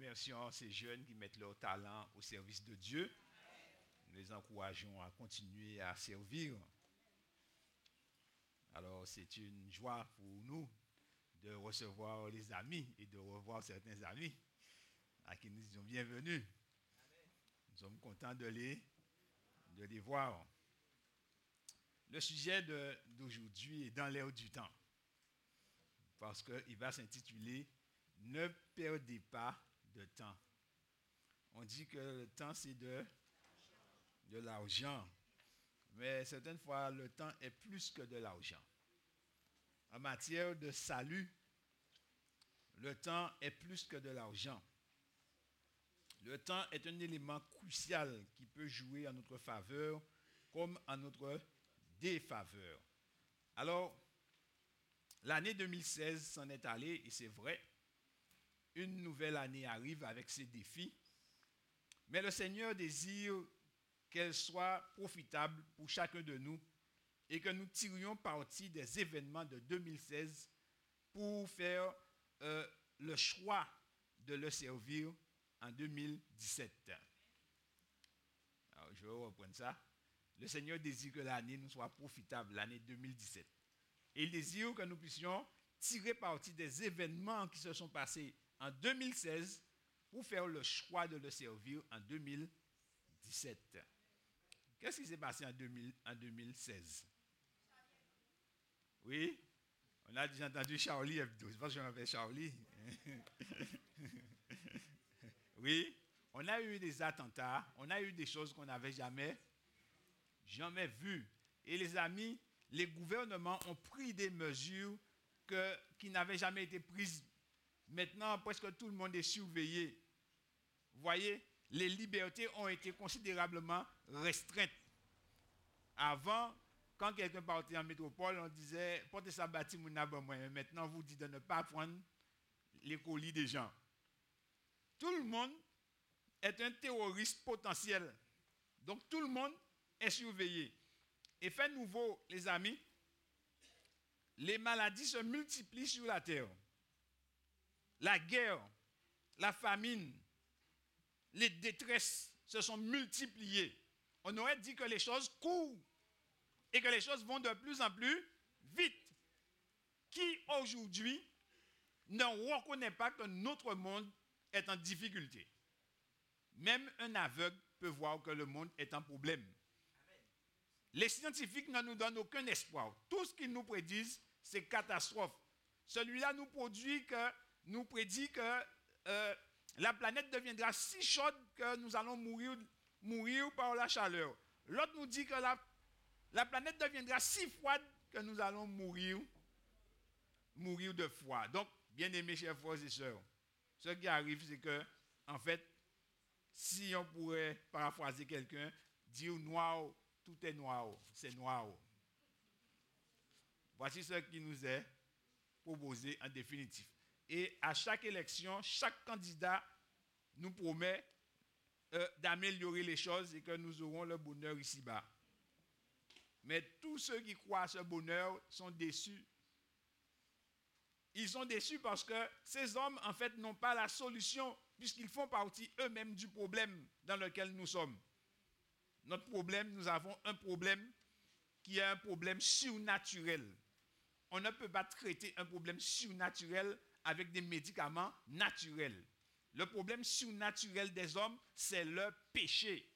remercions ces jeunes qui mettent leur talent au service de Dieu. Nous les encourageons à continuer à servir. Alors, c'est une joie pour nous de recevoir les amis et de revoir certains amis à qui nous disons bienvenue. Nous sommes contents de les voir. Le sujet d'aujourd'hui est dans l'air du temps, parce qu'il va s'intituler « Ne perdez pas de temps ». On dit que le temps, c'est de l'argent, mais certaines fois, le temps est plus que de l'argent. En matière de salut, le temps est plus que de l'argent. Le temps est un élément crucial qui peut jouer en notre faveur comme en notre défaveur. Alors, l'année 2016 s'en est allée, et c'est vrai, une nouvelle année arrive avec ses défis, mais le Seigneur désire qu'elle soit profitable pour chacun de nous et que nous tirions parti des événements de 2016 pour faire le choix de le servir en 2017. Alors, je vais reprendre ça. Le Seigneur désire que l'année nous soit profitable, l'année 2017. Et il désire que nous puissions tirer parti des événements qui se sont passés en 2016 pour faire le choix de le servir en 2017. Qu'est-ce qui s'est passé en 2016? Oui? On a déjà entendu Charlie Hebdo. Je pense que je m'appelle Charlie. Oui? On a eu des attentats, on a eu des choses qu'on n'avait jamais vues. Et les amis, les gouvernements ont pris des mesures qui n'avaient jamais été prises. Maintenant, presque tout le monde est surveillé. Vous voyez, les libertés ont été considérablement restreintes. Avant, quand quelqu'un partait en métropole, on disait « portez ça bâti mon abonnement ». Maintenant, on vous dit de ne pas prendre les colis des gens. Tout le monde est un terroriste potentiel. Donc, tout le monde est surveillé. Et fait nouveau, les amis, les maladies se multiplient sur la terre. La guerre, la famine, les détresses se sont multipliées. On aurait dit que les choses courent et que les choses vont de plus en plus vite. Qui aujourd'hui ne reconnaît pas que notre monde est en difficulté? Même un aveugle peut voir que le monde est en problème. Les scientifiques ne nous donnent aucun espoir. Tout ce qu'ils nous prédisent, c'est catastrophe. Celui-là nous prédit que la planète deviendra si chaude que nous allons mourir par la chaleur. L'autre nous dit que la planète deviendra si froide que nous allons mourir de froid. Donc, bien aimés chers frères et sœurs, ce qui arrive, c'est que, en fait, si on pourrait paraphraser quelqu'un, dire noir, tout est noir, c'est noir. Voici ce qui nous est proposé en définitif. Et à chaque élection, chaque candidat nous promet d'améliorer les choses et que nous aurons le bonheur ici-bas. Mais tous ceux qui croient à ce bonheur sont déçus. Ils sont déçus parce que ces hommes, en fait, n'ont pas la solution puisqu'ils font partie eux-mêmes du problème dans lequel nous sommes. Notre problème, nous avons un problème qui est un problème surnaturel. On ne peut pas traiter un problème surnaturel avec des médicaments naturels. Le problème surnaturel des hommes, c'est le péché.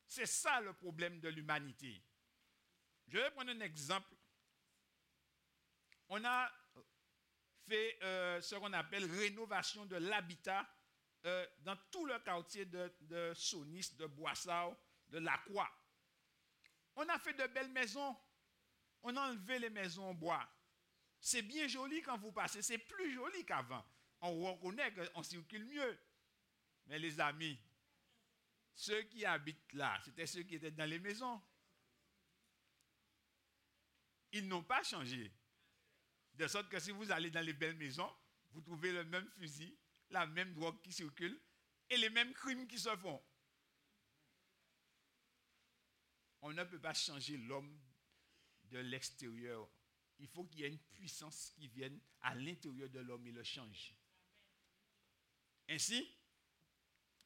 C'est ça le problème de l'humanité. Je vais prendre un exemple. On a fait ce qu'on appelle rénovation de l'habitat dans tout le quartier de Sonis, de Boissard, de Lacroix. On a fait de belles maisons. On a enlevé les maisons en bois. C'est bien joli quand vous passez, c'est plus joli qu'avant. On reconnaît qu'on circule mieux. Mais les amis, ceux qui habitent là, c'était ceux qui étaient dans les maisons. Ils n'ont pas changé. De sorte que si vous allez dans les belles maisons, vous trouvez le même fusil, la même drogue qui circule et les mêmes crimes qui se font. On ne peut pas changer l'homme de l'extérieur. Il faut qu'il y ait une puissance qui vienne à l'intérieur de l'homme et le change. Ainsi,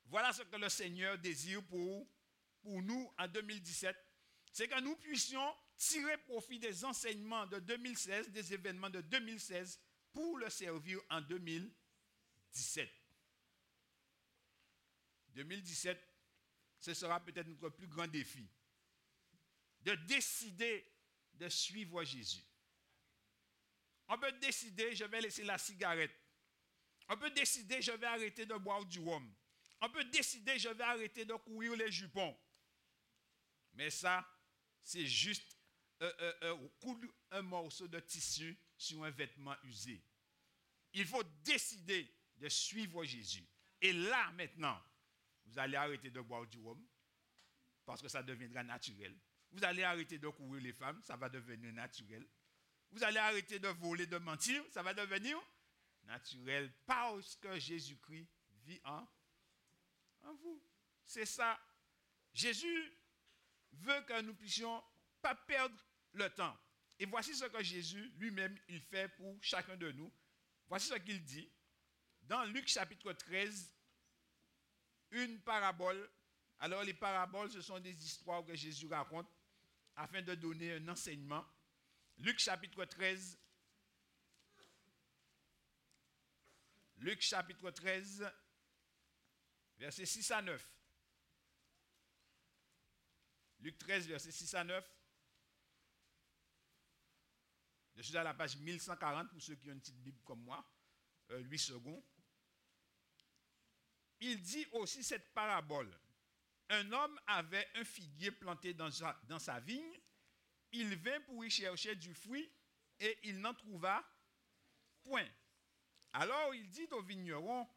voilà ce que le Seigneur désire pour nous en 2017, c'est que nous puissions tirer profit des enseignements de 2016, des événements de 2016, pour le servir en 2017. 2017, ce sera peut-être notre plus grand défi, de décider de suivre Jésus. On peut décider, je vais laisser la cigarette. On peut décider, je vais arrêter de boire du rhum. On peut décider, je vais arrêter de courir les jupons. Mais ça, c'est juste un morceau de tissu sur un vêtement usé. Il faut décider de suivre Jésus. Et là, maintenant, vous allez arrêter de boire du rhum, parce que ça deviendra naturel. Vous allez arrêter de courir les femmes, ça va devenir naturel. Vous allez arrêter de voler, de mentir, ça va devenir naturel, parce que Jésus-Christ vit en vous. C'est ça. Jésus veut que nous puissions pas perdre le temps. Et voici ce que Jésus lui-même, il fait pour chacun de nous. Voici ce qu'il dit. Dans Luc chapitre 13, une parabole. Alors les paraboles, ce sont des histoires que Jésus raconte afin de donner un enseignement. Luc chapitre 13. Luc chapitre 13, versets 6 à 9. Luc 13, versets 6 à 9. Je suis à la page 1140 pour ceux qui ont une petite Bible comme moi. 8 secondes. Il dit aussi cette parabole. Un homme avait un figuier planté dans sa vigne. Il vint pour y chercher du fruit et il n'en trouva point. Alors il dit au vigneron,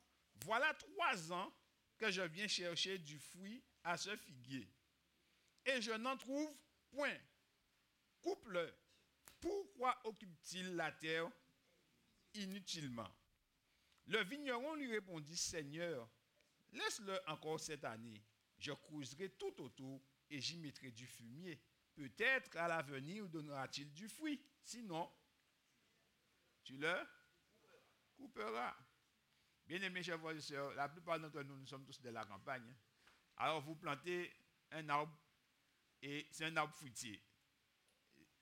voilà 3 ans que je viens chercher du fruit à ce figuier. Et je n'en trouve point. Coupe-le. Pourquoi occupe-t-il la terre inutilement? Le vigneron lui répondit, Seigneur, laisse-le encore cette année. Je creuserai tout autour et j'y mettrai du fumier. Peut-être à l'avenir donnera-t-il du fruit. Sinon, tu le couperas. Bien-aimés chers frères et sœurs, la plupart d'entre nous, nous sommes tous de la campagne. Alors vous plantez un arbre et c'est un arbre fruitier.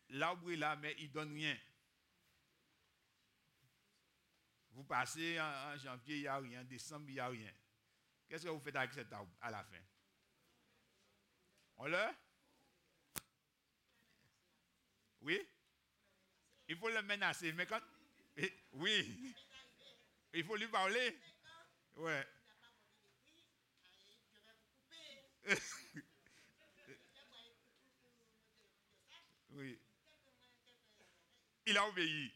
L'arbre est là, mais il ne donne rien. Vous passez en janvier, il n'y a rien. En décembre, il n'y a rien. Qu'est-ce que vous faites avec cet arbre à la fin? On le? Oui? Il faut le menacer. Mais quand... Oui. Il faut lui parler. Ouais. Oui. Il a obéi.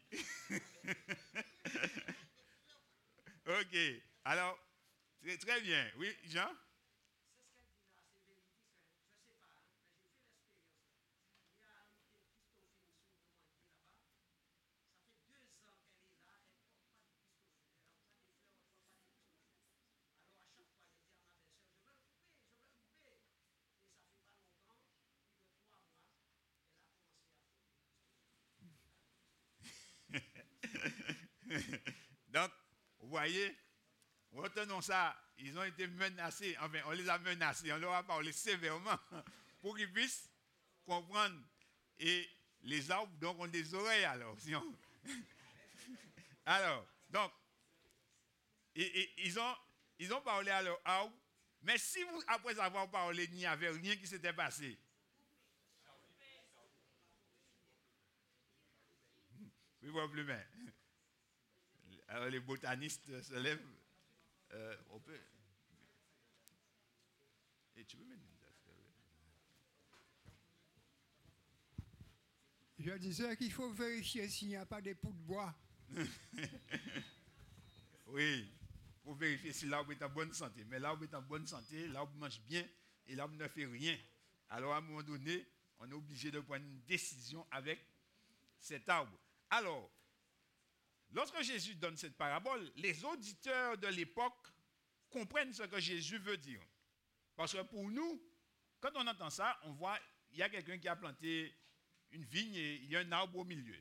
Ok. Alors, très bien. Oui, Jean? Donc, vous voyez, retenons ça, ils ont été menacés, enfin, on les a menacés, on leur a parlé sévèrement pour qu'ils puissent comprendre. Et les arbres, donc, ont des oreilles alors. Alors, donc, ils ont parlé à leur arbre, mais si vous, après avoir parlé, il n'y avait rien qui s'était passé. Oui, probablement. Alors, les botanistes se lèvent. On peut. Et tu peux mettre. Je disais qu'il faut vérifier s'il n'y a pas des poux de bois. Oui, pour vérifier si l'arbre est en bonne santé. Mais l'arbre est en bonne santé, l'arbre mange bien et l'arbre ne fait rien. Alors, à un moment donné, on est obligé de prendre une décision avec cet arbre. Alors, lorsque Jésus donne cette parabole, les auditeurs de l'époque comprennent ce que Jésus veut dire. Parce que pour nous, quand on entend ça, on voit, il y a quelqu'un qui a planté une vigne et il y a un arbre au milieu.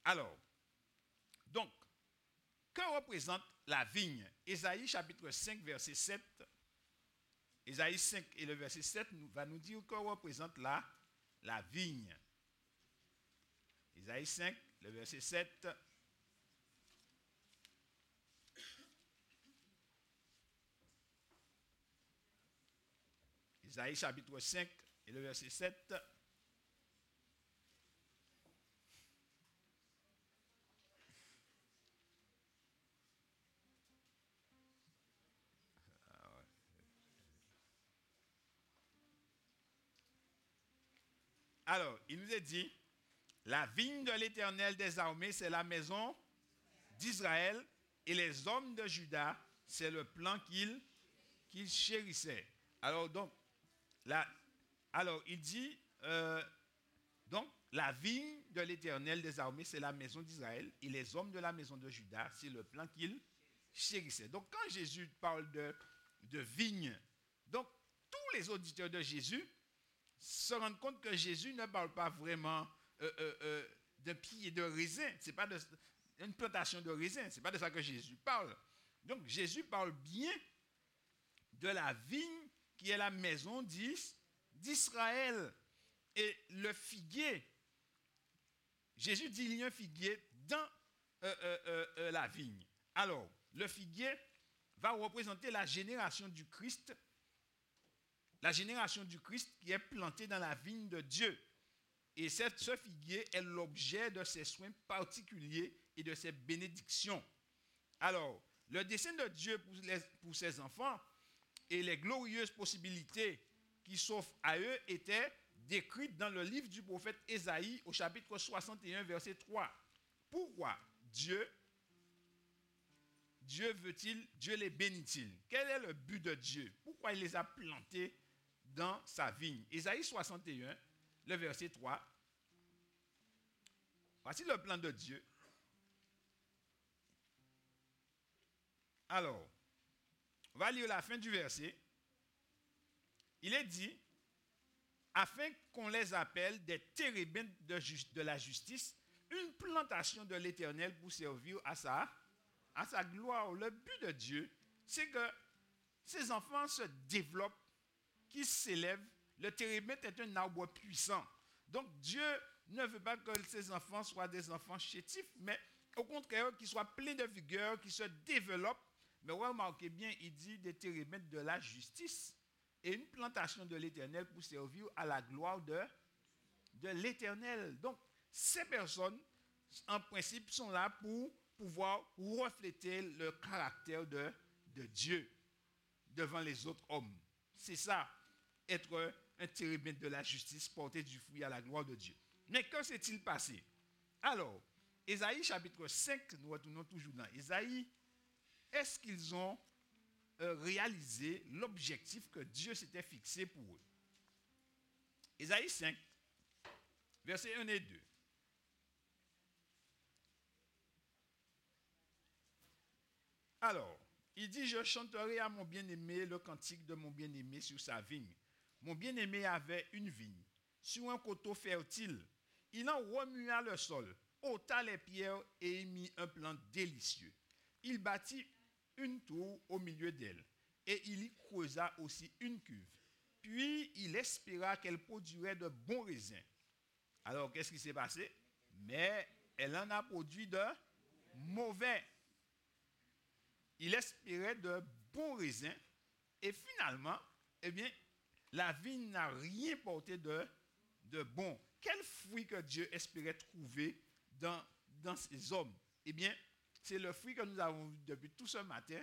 Alors, donc, que représente la vigne. Ésaïe chapitre 5, verset 7. Ésaïe 5 et le verset 7 va nous dire qu'on représente la vigne. Ésaïe 5, le verset 7. Ésaïe chapitre 5 et le verset 7. Alors, il nous est dit, la vigne de l'Éternel des armées, c'est la maison d'Israël, et les hommes de Juda, c'est le plan qu'il chérissait. Alors, donc, il dit, donc, la vigne de l'Éternel des armées, c'est la maison d'Israël, et les hommes de la maison de Juda, c'est le plan qu'il chérissait. Donc, quand Jésus parle de vigne, donc, tous les auditeurs de Jésus se rendent compte que Jésus ne parle pas vraiment d'un pied de raisin. Ce n'est pas une plantation de raisin. Ce n'est pas de ça que Jésus parle. Donc, Jésus parle bien de la vigne qui est la maison d'Israël. Et le figuier, Jésus dit il y a un figuier dans la vigne. Alors, le figuier va représenter la génération du Christ. La génération du Christ qui est plantée dans la vigne de Dieu. Et ce figuier est l'objet de ses soins particuliers et de ses bénédictions. Alors, le dessein de Dieu pour ses enfants et les glorieuses possibilités qui s'offrent à eux étaient décrites dans le livre du prophète Ésaïe au chapitre 61, verset 3. Pourquoi Dieu les bénit-il? Quel est le but de Dieu? Pourquoi il les a plantés dans sa vigne? Ésaïe 61, le verset 3. Voici le plan de Dieu. Alors, on va lire la fin du verset. Il est dit, afin qu'on les appelle des térébintes de la justice, une plantation de l'Éternel pour servir à sa gloire. Le but de Dieu, c'est que ses enfants se développent, qu'ils s'élèvent. Le térébinthe est un arbre puissant. Donc Dieu ne veut pas que ses enfants soient des enfants chétifs, mais au contraire, qu'ils soient pleins de vigueur, qu'ils se développent. Mais remarquez bien, il dit des térébintes de la justice et une plantation de l'Éternel pour servir à la gloire de l'Éternel. Donc, ces personnes, en principe, sont là pour pouvoir refléter le caractère de Dieu devant les autres hommes. C'est ça, être un térébinthe de la justice, porter du fruit à la gloire de Dieu. Mais que s'est-il passé? Alors, Ésaïe chapitre 5, nous retournons toujours dans Ésaïe. Est-ce qu'ils ont réalisé l'objectif que Dieu s'était fixé pour eux? Ésaïe 5, versets 1 et 2. Alors, il dit, je chanterai à mon bien-aimé le cantique de mon bien-aimé sur sa vigne. Mon bien-aimé avait une vigne sur un coteau fertile. Il en remua le sol, ôta les pierres et y mit un plant délicieux. Il bâtit une tour au milieu d'elle et il y creusa aussi une cuve. Puis il espéra qu'elle produirait de bons raisins. Alors, qu'est-ce qui s'est passé? Mais elle en a produit de mauvais. Il espérait de bons raisins et finalement, eh bien, la vigne n'a rien porté de bon. Quel fruit que Dieu espérait trouver dans ces hommes? Eh bien, c'est le fruit que nous avons vu depuis tout ce matin,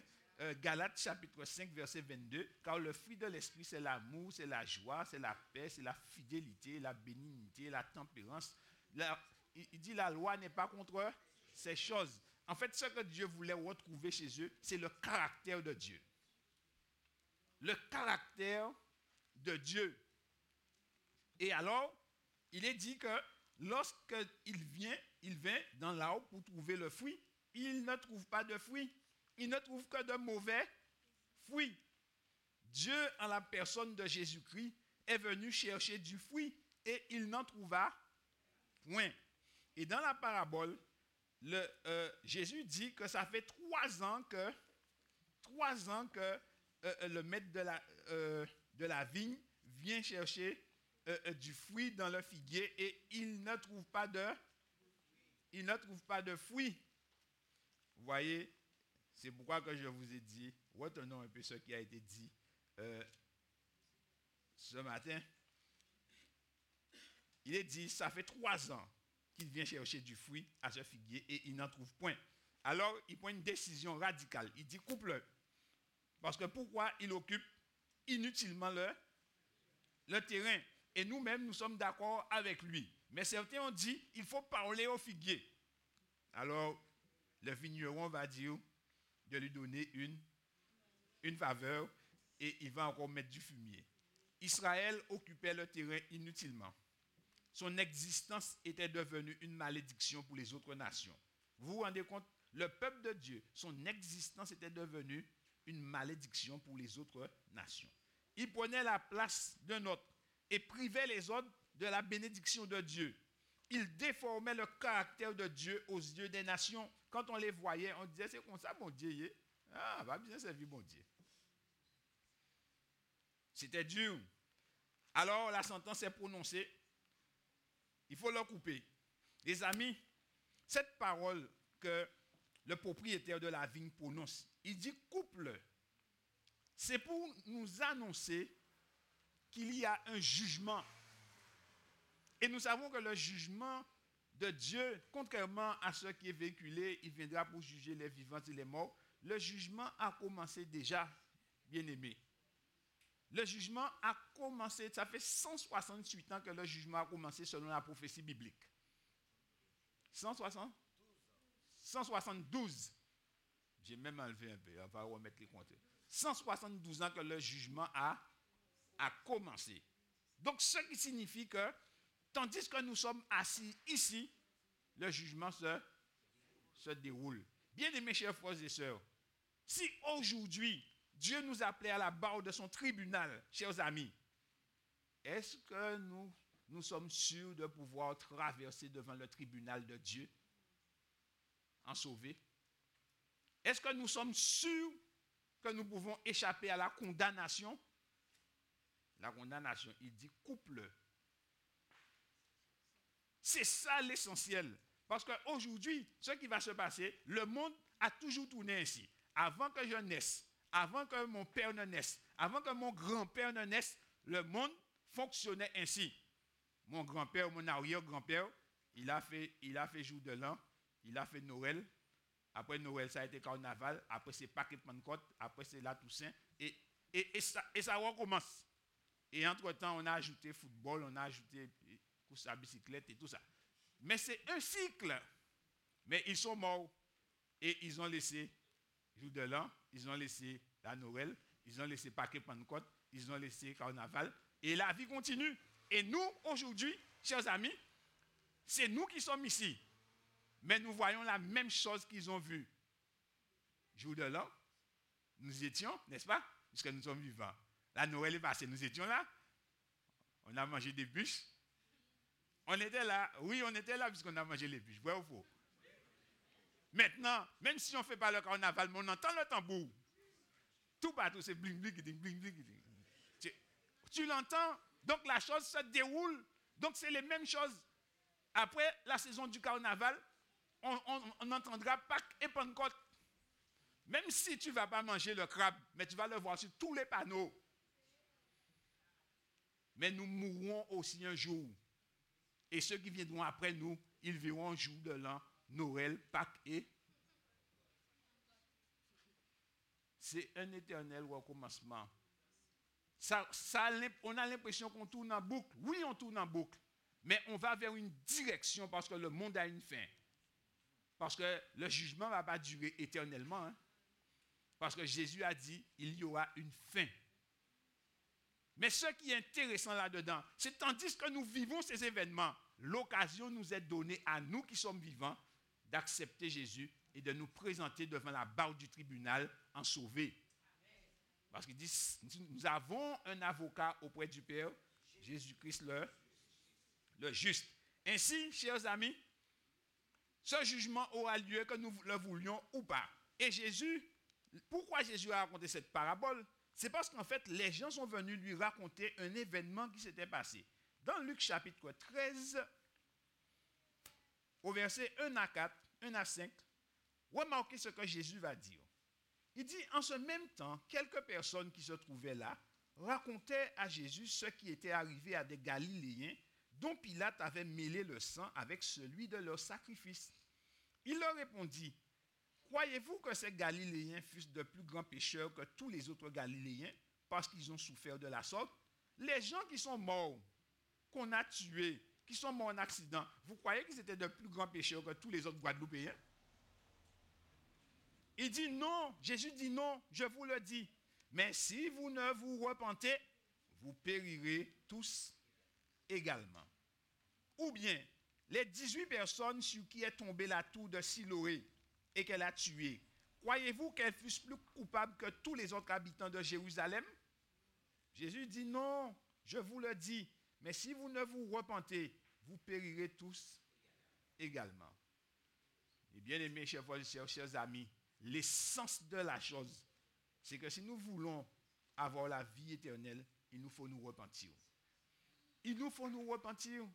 Galates chapitre 5, verset 22, car le fruit de l'esprit, c'est l'amour, c'est la joie, c'est la paix, c'est la fidélité, la bénignité, la tempérance. Il dit la loi n'est pas contre ces choses. En fait, ce que Dieu voulait retrouver chez eux, c'est le caractère de Dieu. Le caractère de Dieu. Et alors, il est dit que lorsqu'il vient dans l'arbre pour trouver le fruit, il ne trouve pas de fruit. Il ne trouve que de mauvais fruits. Dieu, en la personne de Jésus-Christ, est venu chercher du fruit et il n'en trouva point. Et dans la parabole, Jésus dit que ça fait 3 ans que le maître de la vigne vient chercher du fruit dans le figuier et il ne trouve pas de fruits. Vous voyez, c'est pourquoi que je vous ai dit, retenons un peu ce qui a été dit ce matin. Il est dit, ça fait 3 ans qu'il vient chercher du fruit à ce figuier et il n'en trouve point. Alors, il prend une décision radicale. Il dit, coupe-le. Parce que pourquoi il occupe inutilement le terrain? Et nous-mêmes, nous sommes d'accord avec lui. Mais certains ont dit, il faut parler au figuier. Alors, le vigneron va dire de lui donner une faveur et il va encore mettre du fumier. Israël occupait le terrain inutilement. Son existence était devenue une malédiction pour les autres nations. Vous vous rendez compte? Le peuple de Dieu, son existence était devenue une malédiction pour les autres nations. Il prenait la place d'un autre et privait les autres de la bénédiction de Dieu. Il déformait le caractère de Dieu aux yeux des nations. Quand on les voyait, on disait, c'est comme ça, mon Dieu. Ah, va bien servir, mon Dieu. C'était dur. Alors, la sentence est prononcée. Il faut le couper. Les amis, cette parole que le propriétaire de la vigne prononce, il dit coupe-le. C'est pour nous annoncer qu'il y a un jugement. Et nous savons que le jugement de Dieu, contrairement à ce qui est véhiculé, il viendra pour juger les vivants et les morts. Le jugement a commencé déjà, bien-aimés. Le jugement a commencé, ça fait 168 ans que le jugement a commencé selon la prophétie biblique. 172. J'ai même enlevé un peu, on va remettre les comptes. 172 ans que le jugement a commencé. Donc, ce qui signifie que, tandis que nous sommes assis ici, le jugement se déroule. Bien aimés chers frères et sœurs, si aujourd'hui, Dieu nous appelait à la barre de son tribunal, chers amis, est-ce que nous sommes sûrs de pouvoir traverser devant le tribunal de Dieu en sauver? Est-ce que nous sommes sûrs que nous pouvons échapper à la condamnation? La condamnation, il dit coupe-le. C'est ça l'essentiel. Parce qu'aujourd'hui, ce qui va se passer, le monde a toujours tourné ainsi. Avant que je naisse, avant que mon père ne naisse, avant que mon grand-père ne naisse, le monde fonctionnait ainsi. Mon grand-père, mon arrière-grand-père, il a fait jour de l'an, il a fait Noël. Après Noël, ça a été carnaval. Après, c'est Pâques et Pentecôte. Après, c'est la Toussaint. Et ça recommence. Et entre-temps, on a ajouté football, on a ajouté course à bicyclette et tout ça. Mais c'est un cycle. Mais ils sont morts. Et ils ont laissé jour de l'an, ils ont laissé la Noël, ils ont laissé Pâques et Pentecôte, ils ont laissé carnaval. Et la vie continue. Et nous, aujourd'hui, chers amis, c'est nous qui sommes ici. Mais nous voyons la même chose qu'ils ont vue. Jour de l'an, nous étions, n'est-ce pas? Puisque nous sommes vivants. La Noël est passée, nous étions là. On a mangé des bûches. On était là. Oui, on était là puisqu'on a mangé les bûches. Vrai ou faux? Maintenant, même si on ne fait pas le carnaval, mais on entend le tambour. Tout partout, c'est bling, bling, bling, bling, bling. Tu l'entends? Donc la chose se déroule. Donc c'est les mêmes choses. Après la saison du carnaval, on entendra Pâques et Pentecôte. Même si tu ne vas pas manger le crabe, mais tu vas le voir sur tous les panneaux. Mais nous mourrons aussi un jour. Et ceux qui viendront après nous, ils verront un jour de l'an, Noël, Pâques et... C'est un éternel recommencement. On a l'impression qu'on tourne en boucle. Oui, on tourne en boucle. Mais on va vers une direction parce que le monde a une fin. Parce que le jugement ne va pas durer éternellement. Hein? Parce que Jésus a dit, il y aura une fin. Mais ce qui est intéressant là-dedans, c'est tandis que nous vivons ces événements, l'occasion nous est donnée à nous qui sommes vivants d'accepter Jésus et de nous présenter devant la barre du tribunal en sauvés. Parce qu'il dit, nous avons un avocat auprès du Père, Jésus-Christ le juste. Ainsi, chers amis, ce jugement aura lieu que nous le voulions ou pas. Et Jésus, pourquoi Jésus a raconté cette parabole? C'est parce qu'en fait, les gens sont venus lui raconter un événement qui s'était passé. Dans Luc chapitre 13, au verset 1 à 4, 1 à 5, remarquez ce que Jésus va dire. Il dit, en ce même temps, quelques personnes qui se trouvaient là racontaient à Jésus ce qui était arrivé à des Galiléens dont Pilate avait mêlé le sang avec celui de leur sacrifice. Il leur répondit, croyez-vous que ces Galiléens fussent de plus grands pécheurs que tous les autres Galiléens parce qu'ils ont souffert de la sorte? Les gens qui sont morts, qu'on a tués, qui sont morts en accident, vous croyez qu'ils étaient de plus grands pécheurs que tous les autres Guadeloupéens? Il dit non, Jésus dit non, je vous le dis. Mais si vous ne vous repentez, vous périrez tous également. Ou bien, les 18 personnes sur qui est tombée la tour de Siloé et qu'elle a tué, croyez-vous qu'elles fussent plus coupables que tous les autres habitants de Jérusalem? Jésus dit non, je vous le dis, mais si vous ne vous repentez, vous périrez tous également. Et bien aimés, chers frères et chers amis, l'essence de la chose, c'est que si nous voulons avoir la vie éternelle, il nous faut nous repentir. Il nous faut nous repentir.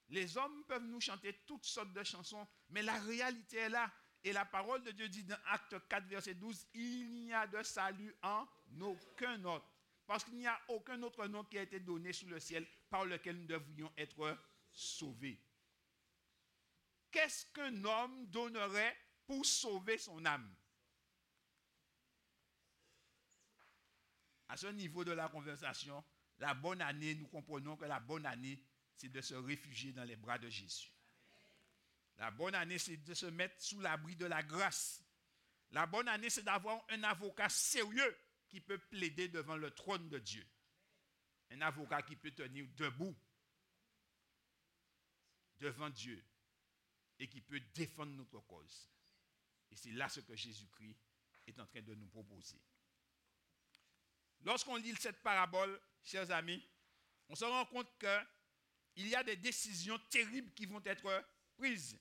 Les hommes peuvent nous chanter toutes sortes de chansons, mais la réalité est là. Et la parole de Dieu dit dans Acte 4, verset 12, il n'y a de salut en aucun autre. Parce qu'il n'y a aucun autre nom qui a été donné sous le ciel par lequel nous devrions être sauvés. Qu'est-ce qu'un homme donnerait pour sauver son âme? À ce niveau de la conversation, la bonne année, nous comprenons que la bonne année, c'est de se réfugier dans les bras de Jésus. La bonne année, c'est de se mettre sous l'abri de la grâce. La bonne année, c'est d'avoir un avocat sérieux qui peut plaider devant le trône de Dieu. Un avocat qui peut tenir debout devant Dieu et qui peut défendre notre cause. Et c'est là ce que Jésus-Christ est en train de nous proposer. Lorsqu'on lit cette parabole, chers amis, on se rend compte qu'il y a des décisions terribles qui vont être prises.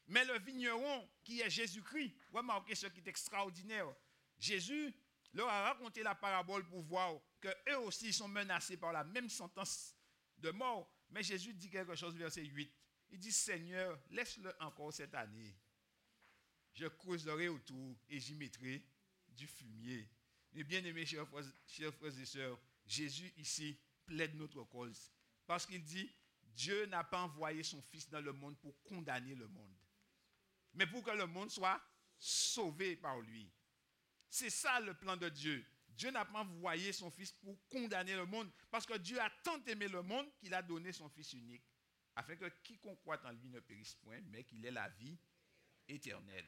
Mais le vigneron, qui est Jésus-Christ, remarquez ce qui est extraordinaire. Jésus leur a raconté la parabole pour voir qu'eux aussi sont menacés par la même sentence de mort. Mais Jésus dit quelque chose, verset 8. Il dit, Seigneur, laisse-le encore cette année. Je creuserai autour et j'y mettrai du fumier. Mais bien aimés, chers frères et sœurs, Jésus ici plaide notre cause. Parce qu'il dit, Dieu n'a pas envoyé son Fils dans le monde pour condamner le monde, mais pour que le monde soit sauvé par lui. C'est ça le plan de Dieu. Dieu n'a pas envoyé son Fils pour condamner le monde, parce que Dieu a tant aimé le monde qu'il a donné son Fils unique, afin que quiconque croit en lui ne périsse point, mais qu'il ait la vie éternelle.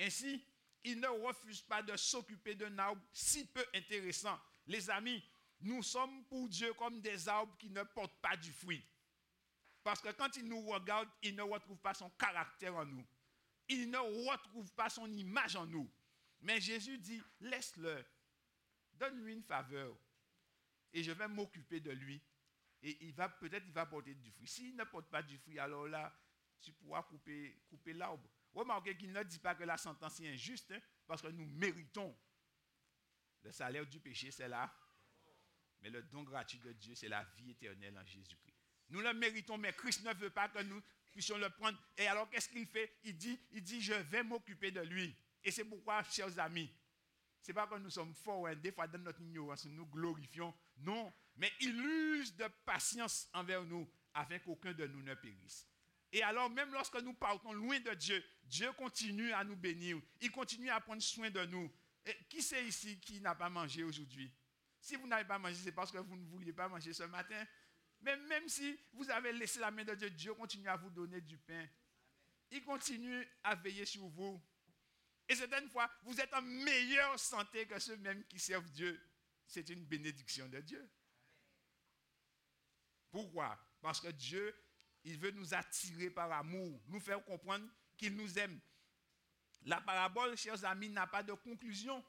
Ainsi, il ne refuse pas de s'occuper d'un arbre si peu intéressant. Les amis, nous sommes pour Dieu comme des arbres qui ne portent pas du fruit. Parce que quand il nous regarde, il ne retrouve pas son caractère en nous. Il ne retrouve pas son image en nous. Mais Jésus dit, laisse-le, donne-lui une faveur et je vais m'occuper de lui. Et il va porter du fruit. S'il ne porte pas du fruit, alors là, tu pourras couper l'arbre. Remarquez qu'il ne dit pas que la sentence est injuste, hein, parce que nous méritons. Le salaire du péché, c'est là. Mais le don gratuit de Dieu, c'est la vie éternelle en Jésus-Christ. Nous le méritons, mais Christ ne veut pas que nous puissions le prendre. Et alors, qu'est-ce qu'il fait? Il dit, je vais m'occuper de lui. Et c'est pourquoi, chers amis, ce n'est pas que nous sommes forts, hein, des fois dans notre ignorance, nous glorifions. Non, mais il use de patience envers nous, afin qu'aucun de nous ne périsse. Et alors, même lorsque nous partons loin de Dieu, Dieu continue à nous bénir. Il continue à prendre soin de nous. Et qui c'est ici qui n'a pas mangé aujourd'hui? Si vous n'avez pas mangé, c'est parce que vous ne vouliez pas manger ce matin. Mais même si vous avez laissé la main de Dieu, Dieu continue à vous donner du pain. Il continue à veiller sur vous. Et certaines fois, vous êtes en meilleure santé que ceux mêmes qui servent Dieu. C'est une bénédiction de Dieu. Pourquoi? Parce que Dieu, il veut nous attirer par amour, nous faire comprendre qu'il nous aime. La parabole, chers amis, n'a pas de conclusion.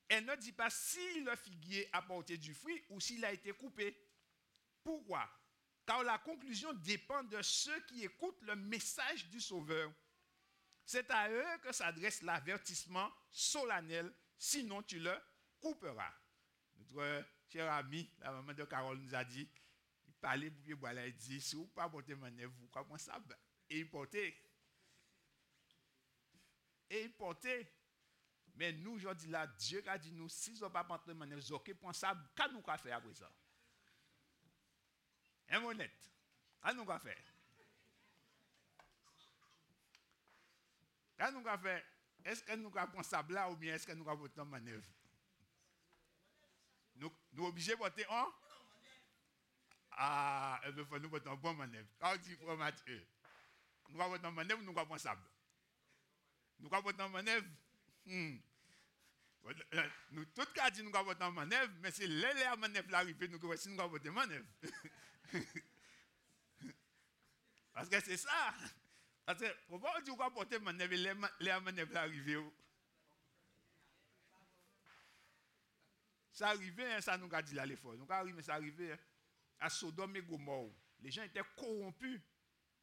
Elle ne dit pas si le figuier a porté du fruit ou s'il a été coupé. Pourquoi? car la conclusion dépend de ceux qui écoutent le message du Sauveur. C'est à eux que s'adresse l'avertissement solennel, sinon tu le couperas. Notre cher ami, la maman de Carole nous a dit, il parlait pour bien il dit, si vous ne pouvez pas porter manœuvre, vous comprenez ça? Et il portait. Mais nous, je dis là, Dieu a dit nous, si nous ne pas porter manœuvre, vous n'avez pas ça, qu'est-ce que nous faire après ça? Un honnête. Qu'est-ce que nous faire? Qu'est-ce que nous faire? Est-ce que nous avons ça là ou bien est-ce que nous avons porter manœuvre? Nous sommes obligés de porter un? Ah, il faut nous porter un bon manœuvre. Quand on dit pour Mathieu, nous avons porter un manœuvre, nous avons sable. Nous avons porter un manœuvre. Nous tous cas dit nous avons porter un manœuvre, mais c'est les manœuvres arrivent, nous avons si nous avons porter manœuvre. Parce que c'est ça. Parce que pourquoi on dit qu'on va porter manœuvre les manœuvres arrivent? Ça arrivait, ça nous a dit là l'effort. Nous arrivons, ça arrivait à Sodome et Gomorrhe. Les gens étaient corrompus.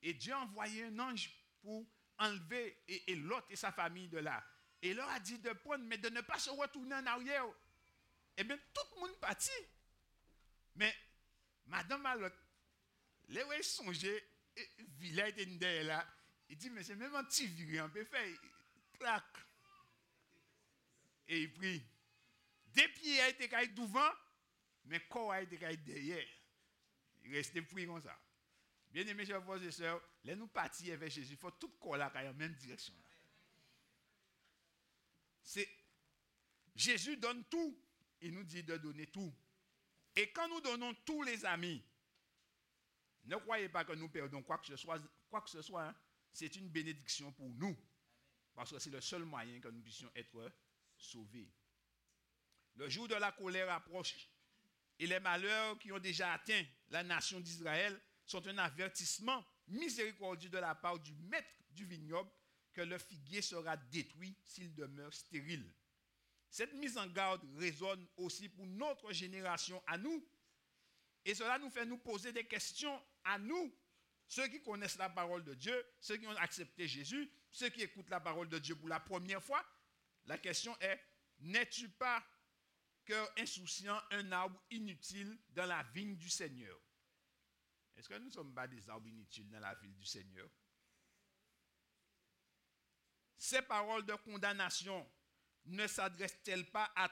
Et Dieu a envoyé un ange pour enlever et Lot et sa famille de là. Et il leur a dit de prendre, mais de ne pas se retourner en arrière. Eh bien, tout le monde partit. Mais, Madame Malot, les gens songeaient, Villa était derrière là. Il dit, mais c'est même un petit viré, on peut faire, clac. Et il prie. Des pieds a été caillé devant, mais le corps a été caillé derrière. Il restait pris comme ça. Bien aimés, chers frères et sœurs, les nous partir avec Jésus, il faut tout le corps là cailler en même direction. C'est Jésus donne tout, il nous dit de donner tout. Et quand nous donnons tous les amis, ne croyez pas que nous perdons quoi que ce soit, hein, c'est une bénédiction pour nous. Parce que c'est le seul moyen que nous puissions être sauvés. Le jour de la colère approche et les malheurs qui ont déjà atteint la nation d'Israël sont un avertissement miséricordieux de la part du maître du vignoble que le figuier sera détruit s'il demeure stérile. Cette mise en garde résonne aussi pour notre génération à nous. Et cela nous fait nous poser des questions à nous, ceux qui connaissent la parole de Dieu, ceux qui ont accepté Jésus, ceux qui écoutent la parole de Dieu pour la première fois. La question est, n'es-tu pas, cœur insouciant, un arbre inutile dans la vigne du Seigneur? Est-ce que nous ne sommes pas des arbres inutiles dans la vigne du Seigneur? Ces paroles de condamnation ne s'adressera-t-elle pas à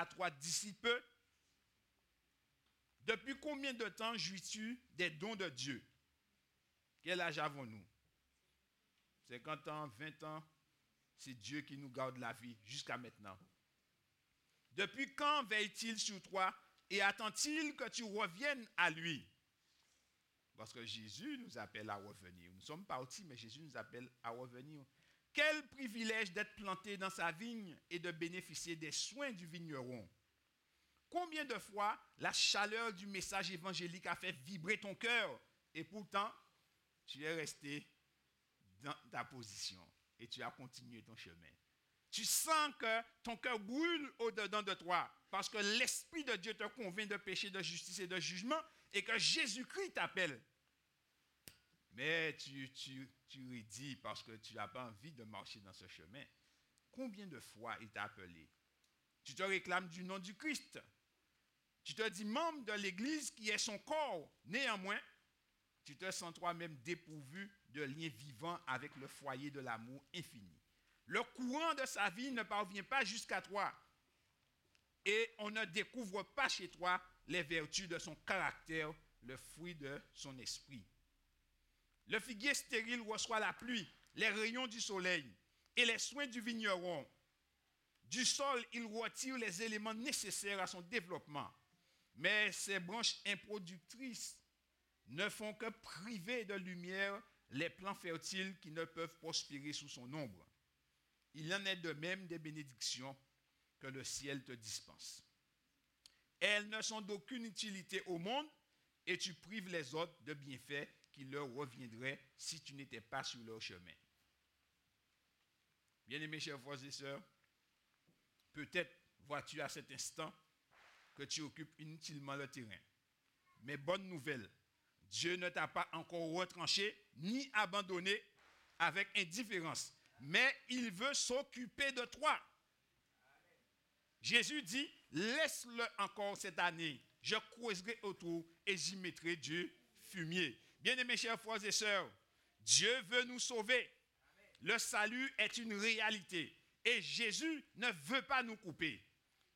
toi d'ici peu? Depuis combien de temps jouis-tu des dons de Dieu? Quel âge avons-nous? 50 ans, 20 ans? C'est Dieu qui nous garde la vie jusqu'à maintenant. Depuis quand veille-t-il sur toi et attend-il que tu reviennes à lui? Parce que Jésus nous appelle à revenir. Nous sommes partis, mais Jésus nous appelle à revenir. Quel privilège d'être planté dans sa vigne et de bénéficier des soins du vigneron. Combien de fois la chaleur du message évangélique a fait vibrer ton cœur et pourtant, tu es resté dans ta position et tu as continué ton chemin. Tu sens que ton cœur brûle au-dedans de toi parce que l'Esprit de Dieu te convainc de péché, de justice et de jugement et que Jésus-Christ t'appelle. Mais tu redis parce que tu n'as pas envie de marcher dans ce chemin. Combien de fois il t'a appelé? Tu te réclames du nom du Christ. Tu te dis membre de l'Église qui est son corps. Néanmoins, tu te sens toi-même dépourvu de lien vivant avec le foyer de l'amour infini. Le courant de sa vie ne parvient pas jusqu'à toi. Et on ne découvre pas chez toi les vertus de son caractère, le fruit de son esprit. Le figuier stérile reçoit la pluie, les rayons du soleil et les soins du vigneron. Du sol, il retire les éléments nécessaires à son développement. Mais ses branches improductrices ne font que priver de lumière les plants fertiles qui ne peuvent prospérer sous son ombre. Il en est de même des bénédictions que le ciel te dispense. Elles ne sont d'aucune utilité au monde et tu prives les autres de bienfaits qui leur reviendraient si tu n'étais pas sur leur chemin. Bien-aimés chers frères et sœurs, peut-être vois-tu à cet instant que tu occupes inutilement le terrain. Mais bonne nouvelle, Dieu ne t'a pas encore retranché ni abandonné avec indifférence, mais il veut s'occuper de toi. Jésus dit, laisse-le encore cette année, je creuserai autour et j'y mettrai du fumier. Bien-aimés chers frères et sœurs, Dieu veut nous sauver. Le salut est une réalité et Jésus ne veut pas nous couper.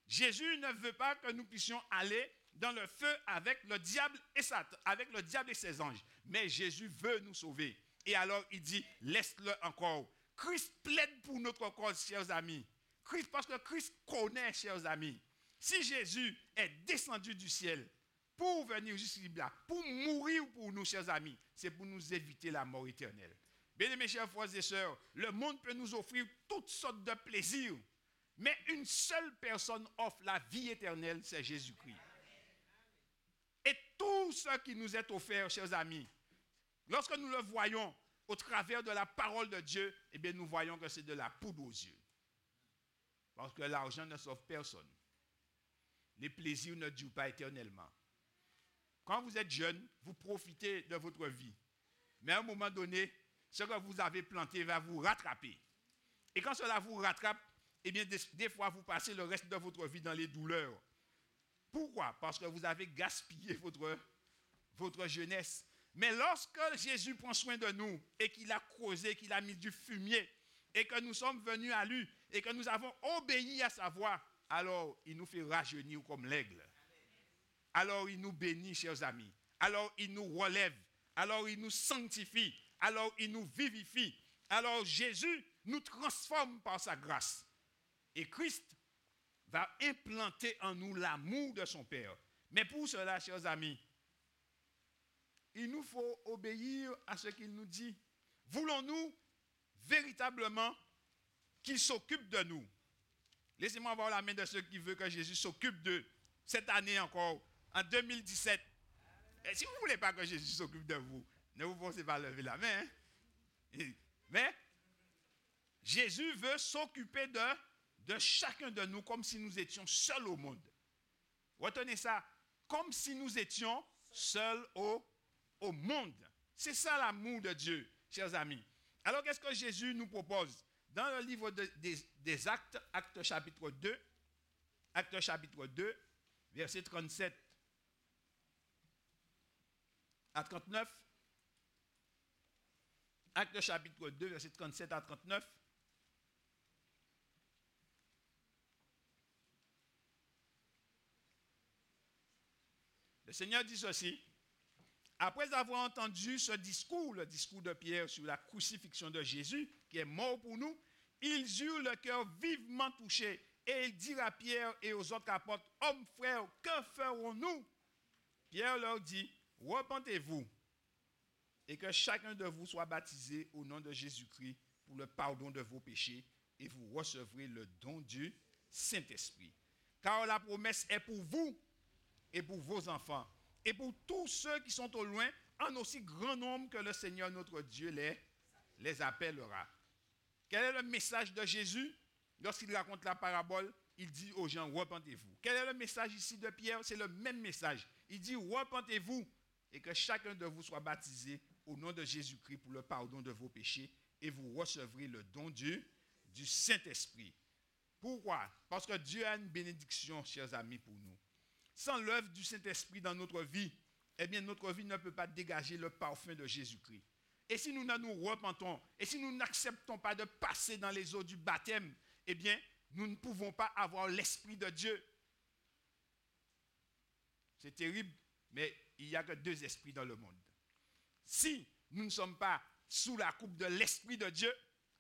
Jésus ne veut pas que nous puissions aller dans le feu avec le diable et Satan, avec le diable et ses anges. Mais Jésus veut nous sauver. Et alors il dit, laisse-le encore. Christ plaide pour notre cause, chers amis. Christ, parce que Christ connaît, chers amis. Si Jésus est descendu du ciel pour venir jusqu'ici là, pour mourir pour nous, chers amis, c'est pour nous éviter la mort éternelle. Bien-aimés chers frères et sœurs, le monde peut nous offrir toutes sortes de plaisirs, mais une seule personne offre la vie éternelle, c'est Jésus-Christ. Et tout ce qui nous est offert, chers amis, lorsque nous le voyons au travers de la parole de Dieu, eh bien nous voyons que c'est de la poudre aux yeux. Parce que l'argent ne sauve personne. Les plaisirs ne durent pas éternellement. Quand vous êtes jeune, vous profitez de votre vie. Mais à un moment donné, ce que vous avez planté va vous rattraper. Et quand cela vous rattrape, eh bien des fois vous passez le reste de votre vie dans les douleurs. Pourquoi? Parce que vous avez gaspillé votre jeunesse. Mais lorsque Jésus prend soin de nous et qu'il a creusé, qu'il a mis du fumier et que nous sommes venus à lui et que nous avons obéi à sa voix, alors il nous fait rajeunir comme l'aigle. Alors il nous bénit, chers amis. Alors il nous relève. Alors il nous sanctifie. Alors il nous vivifie. Alors Jésus nous transforme par sa grâce. Et Christ va implanter en nous l'amour de son Père. Mais pour cela, chers amis, il nous faut obéir à ce qu'il nous dit. Voulons-nous véritablement qu'il s'occupe de nous? Laissez-moi voir la main de ceux qui veulent que Jésus s'occupe d'eux cette année encore, en 2017. Et si vous ne voulez pas que Jésus s'occupe de vous, ne vous forcez pas à lever la main. Hein? Mais Jésus veut s'occuper de chacun de nous comme si nous étions seuls au monde. Retenez ça, comme si nous étions seuls au monde. C'est ça l'amour de Dieu, chers amis. Alors qu'est-ce que Jésus nous propose? Dans le livre des Actes, Actes chapitre 2, verset 37 à 39. Actes chapitre 2, verset 37 à 39. Le Seigneur dit ceci. Après avoir entendu ce discours, le discours de Pierre sur la crucifixion de Jésus, qui est mort pour nous, ils eurent le cœur vivement touché et ils dirent à Pierre et aux autres apôtres, « Hommes, frères, que ferons-nous » Pierre leur dit, « Repentez-vous et que chacun de vous soit baptisé au nom de Jésus-Christ pour le pardon de vos péchés et vous recevrez le don du Saint-Esprit. Car la promesse est pour vous et pour vos enfants, et pour tous ceux qui sont au loin, en aussi grand nombre que le Seigneur notre Dieu les appellera. » Quel est le message de Jésus? Lorsqu'il raconte la parabole, il dit aux gens, repentez-vous. Quel est le message ici de Pierre? C'est le même message. Il dit, repentez-vous et que chacun de vous soit baptisé au nom de Jésus-Christ pour le pardon de vos péchés et vous recevrez le don du Saint-Esprit. Pourquoi? Parce que Dieu a une bénédiction, chers amis, pour nous. Sans l'œuvre du Saint-Esprit dans notre vie, eh bien notre vie ne peut pas dégager le parfum de Jésus-Christ. Et si nous ne nous repentons, et si nous n'acceptons pas de passer dans les eaux du baptême, eh bien nous ne pouvons pas avoir l'Esprit de Dieu. C'est terrible, mais il n'y a que deux esprits dans le monde. Si nous ne sommes pas sous la coupe de l'Esprit de Dieu,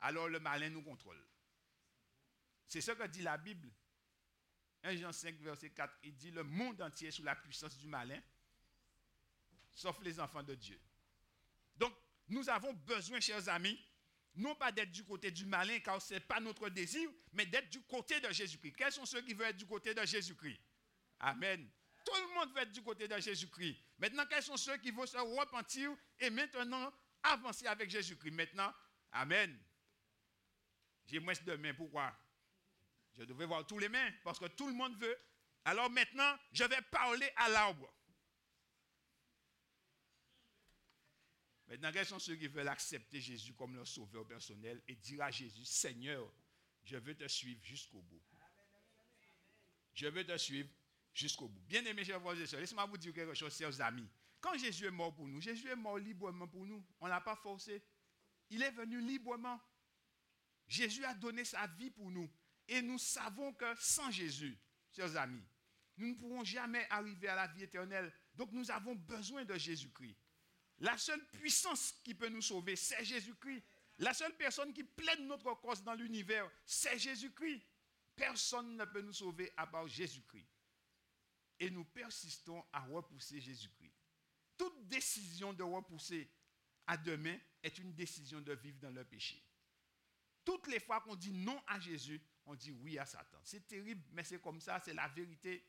alors le malin nous contrôle. C'est ce que dit la Bible. 1 Jean 5, verset 4, il dit, le monde entier est sous la puissance du malin, sauf les enfants de Dieu. Donc, nous avons besoin, chers amis, non pas d'être du côté du malin, car ce n'est pas notre désir, mais d'être du côté de Jésus-Christ. Quels sont ceux qui veulent être du côté de Jésus-Christ? Amen. Tout le monde veut être du côté de Jésus-Christ. Maintenant, quels sont ceux qui veulent se repentir et maintenant avancer avec Jésus-Christ? Maintenant, amen. J'ai moins de mains, pourquoi? Je devrais voir tous les mains, parce que tout le monde veut. Alors maintenant, je vais parler à l'arbre. Maintenant, quels sont ceux qui veulent accepter Jésus comme leur sauveur personnel et dire à Jésus, Seigneur, je veux te suivre jusqu'au bout. Je veux te suivre jusqu'au bout. Bien-aimés, chers frères et sœurs, laissez-moi vous dire quelque chose, chers amis. Quand Jésus est mort pour nous, Jésus est mort librement pour nous. On ne l'a pas forcé. Il est venu librement. Jésus a donné sa vie pour nous. Et nous savons que sans Jésus, chers amis, nous ne pourrons jamais arriver à la vie éternelle. Donc nous avons besoin de Jésus-Christ. La seule puissance qui peut nous sauver, c'est Jésus-Christ. La seule personne qui plaide notre cause dans l'univers, c'est Jésus-Christ. Personne ne peut nous sauver à part Jésus-Christ. Et nous persistons à repousser Jésus-Christ. Toute décision de repousser à demain est une décision de vivre dans le péché. Toutes les fois qu'on dit non à Jésus, on dit oui à Satan. C'est terrible, mais c'est comme ça, c'est la vérité.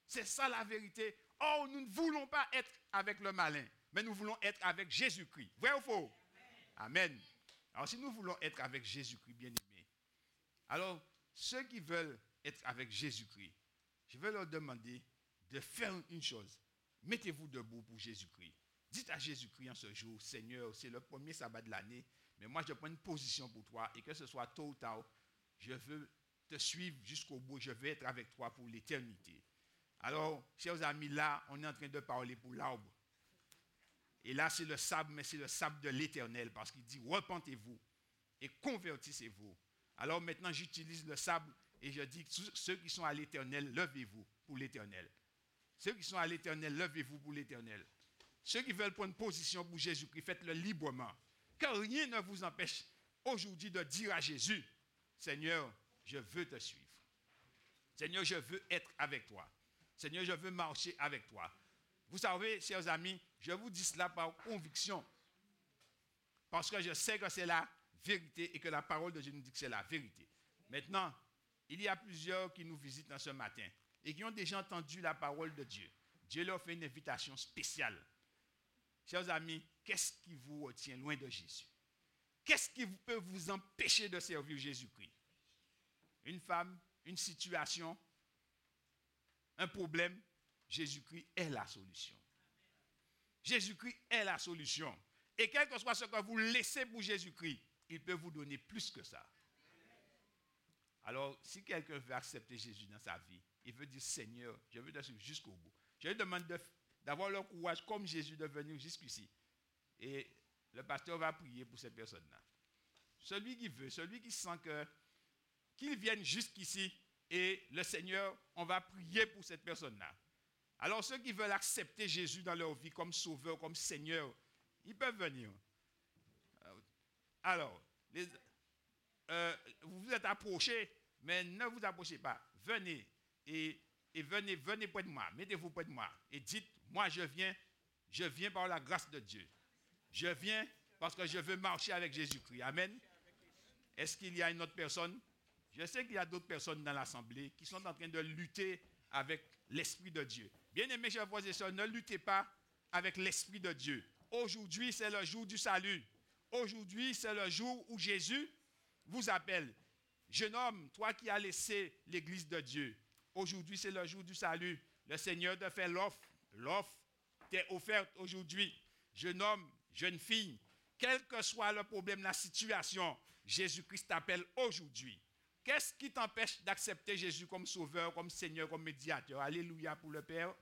C'est ça la vérité. Oh, nous ne voulons pas être avec le malin, mais nous voulons être avec Jésus-Christ. Vrai ou faux? Amen. Alors si nous voulons être avec Jésus-Christ, bien-aimés, alors ceux qui veulent être avec Jésus-Christ, je vais leur demander de faire une chose. Mettez-vous debout pour Jésus-Christ. Dites à Jésus-Christ en ce jour, Seigneur, c'est le premier sabbat de l'année, mais moi je prends une position pour toi et que ce soit tôt ou tard, je veux te suivre jusqu'au bout, je veux être avec toi pour l'éternité. Alors, chers amis, là, on est en train de parler pour l'arbre. Et là, c'est le sable, mais c'est le sable de l'Éternel, parce qu'il dit, repentez-vous et convertissez-vous. Alors maintenant, j'utilise le sable et je dis, ceux qui sont à l'Éternel, levez-vous pour l'Éternel. Ceux qui sont à l'Éternel, levez-vous pour l'Éternel. Ceux qui veulent prendre position pour Jésus-Christ, faites-le librement. Que rien ne vous empêche aujourd'hui de dire à Jésus, Seigneur, je veux te suivre. Seigneur, je veux être avec toi. Seigneur, je veux marcher avec toi. Vous savez, chers amis, je vous dis cela par conviction. Parce que je sais que c'est la vérité et que la parole de Dieu nous dit que c'est la vérité. Maintenant, il y a plusieurs qui nous visitent dans ce matin et qui ont déjà entendu la parole de Dieu. Dieu leur fait une invitation spéciale. Chers amis, qu'est-ce qui vous retient loin de Jésus? Qu'est-ce qui peut vous empêcher de servir Jésus-Christ? Une femme, une situation, un problème, Jésus-Christ est la solution. Jésus-Christ est la solution. Et quel que soit ce que vous laissez pour Jésus-Christ, il peut vous donner plus que ça. Alors, si quelqu'un veut accepter Jésus dans sa vie, il veut dire, Seigneur, je veux te suivre jusqu'au bout. Je lui demande d'avoir le courage, comme Jésus, de venir jusqu'ici. Et le pasteur va prier pour cette personne-là. Celui qui veut, celui qui sent qu'il vienne jusqu'ici, et le Seigneur, on va prier pour cette personne-là. Alors, ceux qui veulent accepter Jésus dans leur vie comme sauveur, comme Seigneur, ils peuvent venir. Alors, vous vous êtes approchés, mais ne vous approchez pas. Venez et venez près de moi. Mettez-vous près de moi et dites, moi je viens par la grâce de Dieu. Je viens parce que je veux marcher avec Jésus-Christ. Amen. Est-ce qu'il y a une autre personne? Je sais qu'il y a d'autres personnes dans l'assemblée qui sont en train de lutter avec l'Esprit de Dieu. Bien-aimés, chers frères et sœurs, ne luttez pas avec l'Esprit de Dieu. Aujourd'hui, c'est le jour du salut. Aujourd'hui, c'est le jour où Jésus vous appelle. Jeune homme, toi qui as laissé l'église de Dieu, aujourd'hui, c'est le jour du salut. Le Seigneur te fait l'offre. L'offre t'est offerte aujourd'hui. Jeune homme, jeune fille, quel que soit le problème, la situation, Jésus-Christ t'appelle aujourd'hui. Qu'est-ce qui t'empêche d'accepter Jésus comme sauveur, comme Seigneur, comme médiateur? Alléluia pour le Père.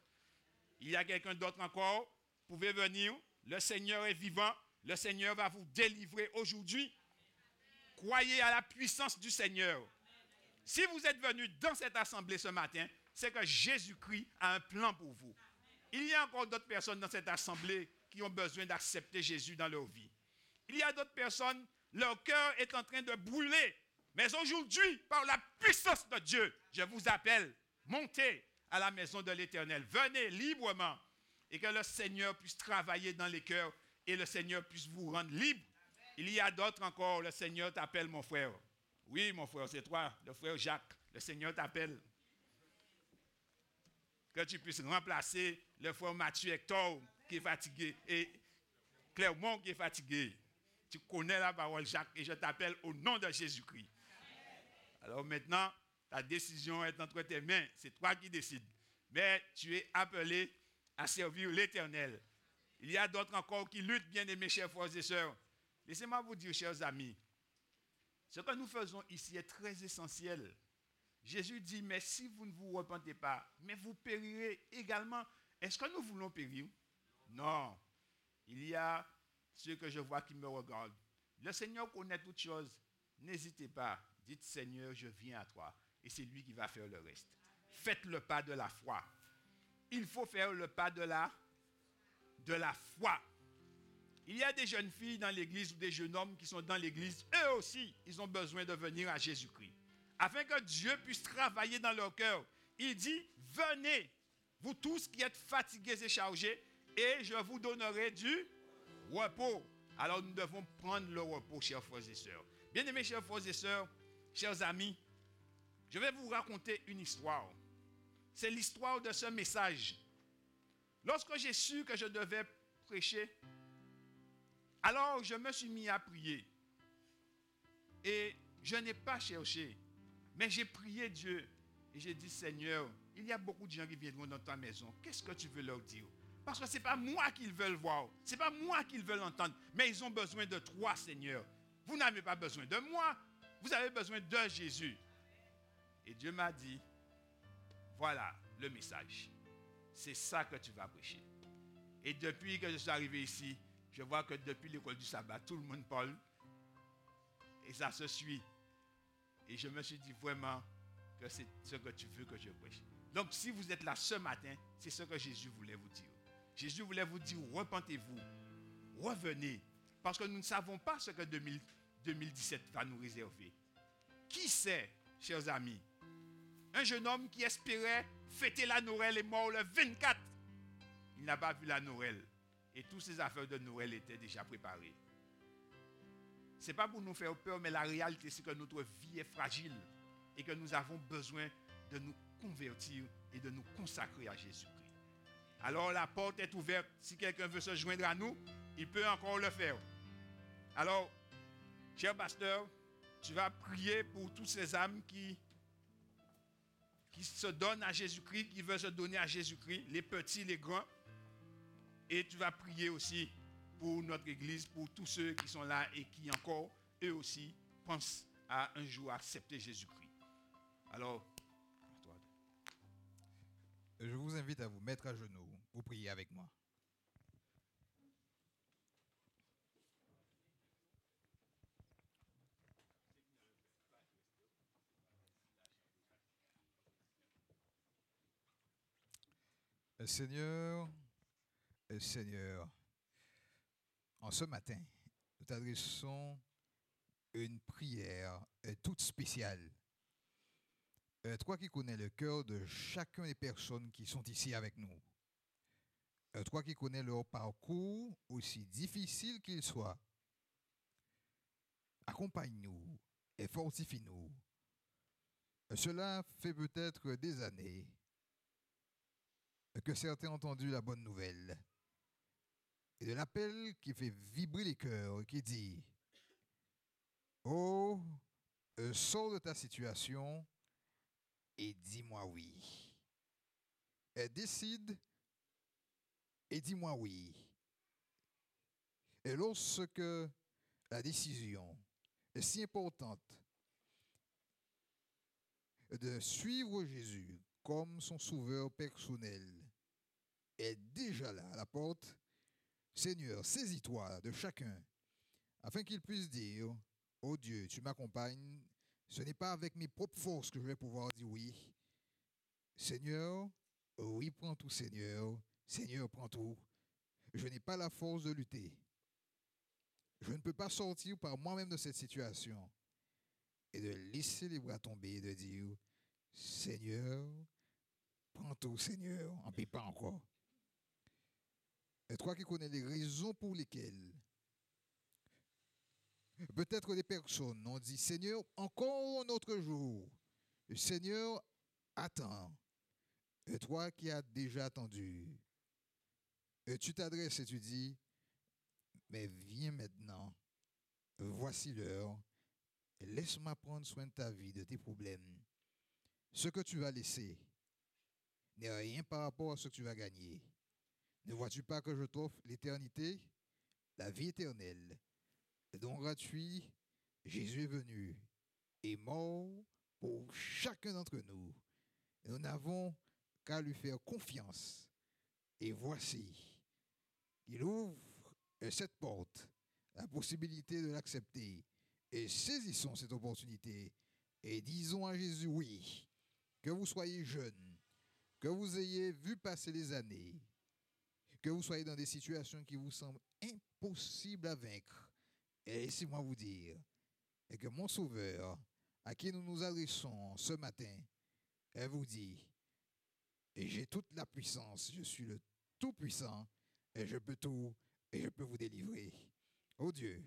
Il y a quelqu'un d'autre encore? Vous pouvez venir. Le Seigneur est vivant. Le Seigneur va vous délivrer aujourd'hui. Croyez à la puissance du Seigneur. Si vous êtes venu dans cette assemblée ce matin, c'est que Jésus-Christ a un plan pour vous. Il y a encore d'autres personnes dans cette assemblée qui ont besoin d'accepter Jésus dans leur vie. Il y a d'autres personnes, leur cœur est en train de brûler. Mais aujourd'hui, par la puissance de Dieu, je vous appelle, montez à la maison de l'Éternel. Venez librement et que le Seigneur puisse travailler dans les cœurs et le Seigneur puisse vous rendre libre. Il y a d'autres encore, le Seigneur t'appelle mon frère. Oui, mon frère, c'est toi, le frère Jacques. Le Seigneur t'appelle. Que tu puisses remplacer le frère Mathieu Hector qui est fatigué et Clermont qui est fatigué. Tu connais la parole, Jacques, et je t'appelle au nom de Jésus-Christ. Alors maintenant, ta décision est entre tes mains. C'est toi qui décides. Mais tu es appelé à servir l'Éternel. Il y a d'autres encore qui luttent, bien aimés, chers frères et sœurs. Laissez-moi vous dire, chers amis, ce que nous faisons ici est très essentiel. Jésus dit, mais si vous ne vous repentez pas, mais vous périrez également. Est-ce que nous voulons périr? Non. Il y a ceux que je vois qui me regardent. Le Seigneur connaît toutes choses. N'hésitez pas. Dites, Seigneur, je viens à toi. Et c'est lui qui va faire le reste. Faites le pas de la foi. Il faut faire le pas de la foi. Il y a des jeunes filles dans l'église ou des jeunes hommes qui sont dans l'église. Eux aussi, ils ont besoin de venir à Jésus-Christ. Afin que Dieu puisse travailler dans leur cœur. Il dit, venez, vous tous qui êtes fatigués et chargés, et je vous donnerai du repos. Alors nous devons prendre le repos, chers frères et sœurs. Bien-aimés, chers frères et sœurs, chers amis, je vais vous raconter une histoire. C'est l'histoire de ce message. Lorsque j'ai su que je devais prêcher, alors je me suis mis à prier. Et je n'ai pas cherché, mais j'ai prié Dieu. Et j'ai dit, Seigneur, il y a beaucoup de gens qui viendront dans ta maison. Qu'est-ce que tu veux leur dire? Parce que ce n'est pas moi qu'ils veulent voir. Ce n'est pas moi qu'ils veulent entendre. Mais ils ont besoin de toi, Seigneur. Vous n'avez pas besoin de moi. Vous avez besoin de Jésus. Et Dieu m'a dit, voilà le message. C'est ça que tu vas prêcher. Et depuis que je suis arrivé ici, je vois que depuis l'école du sabbat, tout le monde parle. Et ça se suit. Et je me suis dit vraiment que c'est ce que tu veux que je prêche. Donc si vous êtes là ce matin, c'est ce que Jésus voulait vous dire. Jésus voulait vous dire, repentez-vous, revenez. Parce que nous ne savons pas ce que 2017 va nous réserver. Qui sait, chers amis? Un jeune homme qui espérait fêter la Noël est mort le 24. Il n'a pas vu la Noël. Et toutes ses affaires de Noël étaient déjà préparées. Ce n'est pas pour nous faire peur, mais la réalité, c'est que notre vie est fragile et que nous avons besoin de nous convertir et de nous consacrer à Jésus-Christ. Alors la porte est ouverte. Si quelqu'un veut se joindre à nous, il peut encore le faire. Alors, cher pasteur, tu vas prier pour toutes ces âmes qui se donnent à Jésus-Christ, qui veulent se donner à Jésus-Christ, les petits, les grands. Et tu vas prier aussi pour notre église, pour tous ceux qui sont là et qui encore, eux aussi, pensent à un jour accepter Jésus-Christ. Alors, je vous invite à vous mettre à genoux. Vous priez avec moi. Seigneur, en ce matin, nous t'adressons une prière toute spéciale. Toi qui connais le cœur de chacune des personnes qui sont ici avec nous. Toi qui connais leur parcours, aussi difficile qu'il soit. Accompagne-nous et fortifie-nous. Cela fait peut-être des années que certains ont entendu la bonne nouvelle et de l'appel qui fait vibrer les cœurs, qui dit « Oh, sors de ta situation et dis-moi oui. Décide et dis-moi oui. » Et lorsque la décision est si importante de suivre Jésus comme son sauveur personnel est déjà là à la porte, Seigneur, saisis-toi de chacun afin qu'il puisse dire, oh Dieu, tu m'accompagnes, ce n'est pas avec mes propres forces que je vais pouvoir dire oui. Seigneur, oui, prends tout, Seigneur. Seigneur, prends tout. Je n'ai pas la force de lutter. Je ne peux pas sortir par moi-même de cette situation et de laisser les bras tomber et de dire, Seigneur, prends tout, Seigneur, en paie pas encore. Et toi qui connais les raisons pour lesquelles peut-être des personnes ont dit, Seigneur, encore un autre jour. Seigneur, attends. Et toi qui as déjà attendu, et tu t'adresses et tu dis, mais viens maintenant, voici l'heure, laisse-moi prendre soin de ta vie, de tes problèmes. Ce que tu vas laisser n'est rien par rapport à ce que tu vas gagner. Ne vois-tu pas que je t'offre l'éternité, la vie éternelle? Le don gratuit, Jésus est venu et mort pour chacun d'entre nous. Nous n'avons qu'à lui faire confiance. Et voici, il ouvre cette porte, la possibilité de l'accepter. Et saisissons cette opportunité et disons à Jésus oui, que vous soyez jeune, que vous ayez vu passer les années, que vous soyez dans des situations qui vous semblent impossibles à vaincre. Et laissez-moi vous dire et que mon Sauveur, à qui nous nous adressons ce matin, elle vous dit, et j'ai toute la puissance, je suis le Tout-Puissant, et je peux tout, et je peux vous délivrer. Oh Dieu,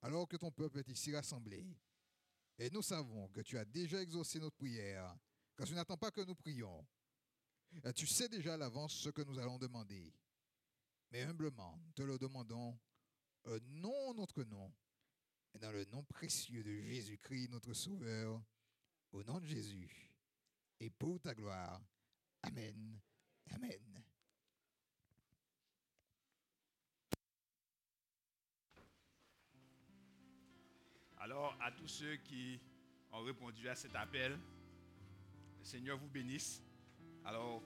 alors que ton peuple est ici rassemblé, et nous savons que tu as déjà exaucé notre prière, car tu n'attends pas que nous prions. Tu sais déjà à l'avance ce que nous allons demander. Mais humblement, te le demandons, non notre nom, et dans le nom précieux de Jésus-Christ, notre Sauveur, au nom de Jésus, et pour ta gloire. Amen. Amen. Alors, à tous ceux qui ont répondu à cet appel, le Seigneur vous bénisse. Alors,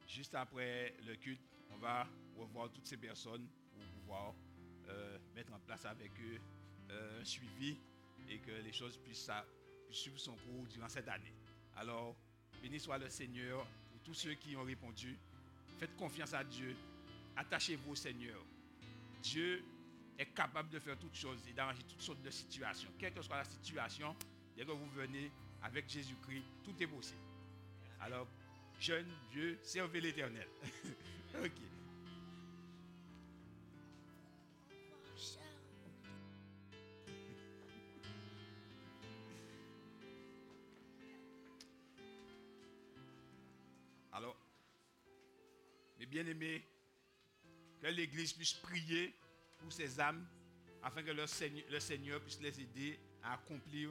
juste après le culte, on va revoir toutes ces personnes pour pouvoir mettre en place avec eux un suivi et que les choses puissent suivre son cours durant cette année. Alors, béni soit le Seigneur pour tous ceux qui ont répondu. Faites confiance à Dieu. Attachez-vous au Seigneur. Dieu est capable de faire toutes choses et d'arranger toutes sortes de situations. Quelle que soit la situation, dès que vous venez avec Jésus-Christ, tout est possible. Alors, jeunes, vieux, servez l'Éternel. Ok. Alors, mes bien-aimés, que l'Église puisse prier pour ces âmes afin que le Seigneur puisse les aider à accomplir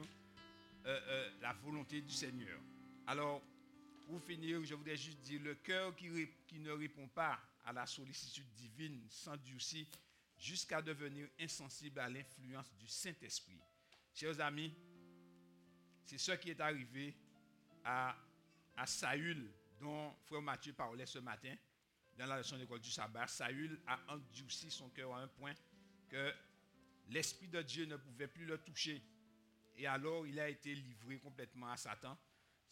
la volonté du Seigneur. Alors, pour finir, je voudrais juste dire, le cœur qui ne répond pas à la sollicitude divine s'endurcit jusqu'à devenir insensible à l'influence du Saint-Esprit. Chers amis, c'est ce qui est arrivé à Saül, dont frère Mathieu parlait ce matin dans la leçon d'école du sabbat. Saül a endurci son cœur à un point que l'Esprit de Dieu ne pouvait plus le toucher. Et alors, il a été livré complètement à Satan.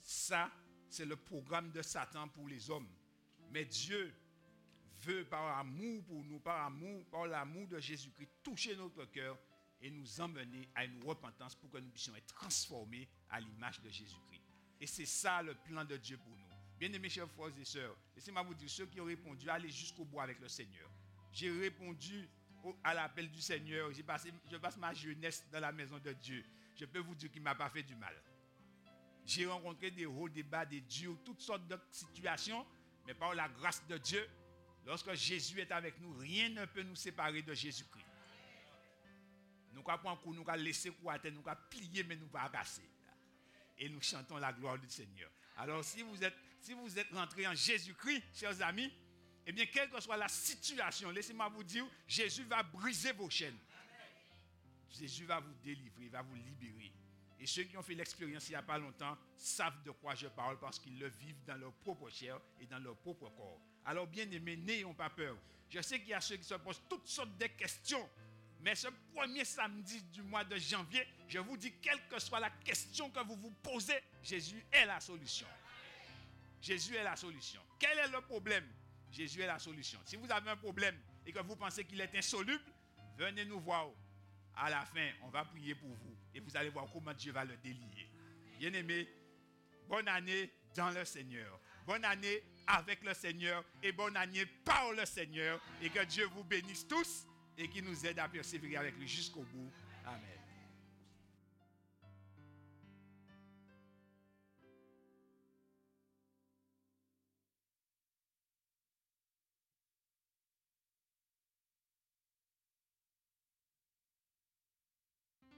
Ça, c'est le programme de Satan pour les hommes. Mais Dieu veut, par amour pour nous, par l'amour de Jésus-Christ, toucher notre cœur et nous emmener à une repentance pour que nous puissions être transformés à l'image de Jésus-Christ. Et c'est ça le plan de Dieu pour nous. Bien-aimés chers frères et sœurs, laissez-moi vous dire, ceux qui ont répondu, allez jusqu'au bout avec le Seigneur. J'ai répondu à l'appel du Seigneur. Je passe ma jeunesse dans la maison de Dieu. Je peux vous dire qu'il ne m'a pas fait du mal. J'ai rencontré des hauts, des bas, des durs, toutes sortes de situations, mais par la grâce de Dieu, lorsque Jésus est avec nous, rien ne peut nous séparer de Jésus-Christ. Nous ne pouvons laisser courir, nous pouvons plier, mais nous ne pouvons pas casser. Et nous chantons la gloire du Seigneur. Alors, si vous êtes rentrés en Jésus-Christ, chers amis, eh bien, quelle que soit la situation, laissez-moi vous dire, Jésus va briser vos chaînes. Jésus va vous délivrer, il va vous libérer. Et ceux qui ont fait l'expérience il n'y a pas longtemps savent de quoi je parle parce qu'ils le vivent dans leur propre chair et dans leur propre corps. Alors, bien aimés, n'ayons pas peur. Je sais qu'il y a ceux qui se posent toutes sortes de questions. Mais ce premier samedi du mois de janvier, je vous dis, quelle que soit la question que vous vous posez, Jésus est la solution. Jésus est la solution. Quel est le problème? Jésus est la solution. Si vous avez un problème et que vous pensez qu'il est insoluble, venez nous voir. À la fin, on va prier pour vous. Et vous allez voir comment Dieu va le délier. Bien-aimés, bonne année dans le Seigneur. Bonne année avec le Seigneur. Et bonne année par le Seigneur. Et que Dieu vous bénisse tous. Et qu'il nous aide à persévérer avec lui jusqu'au bout. Amen.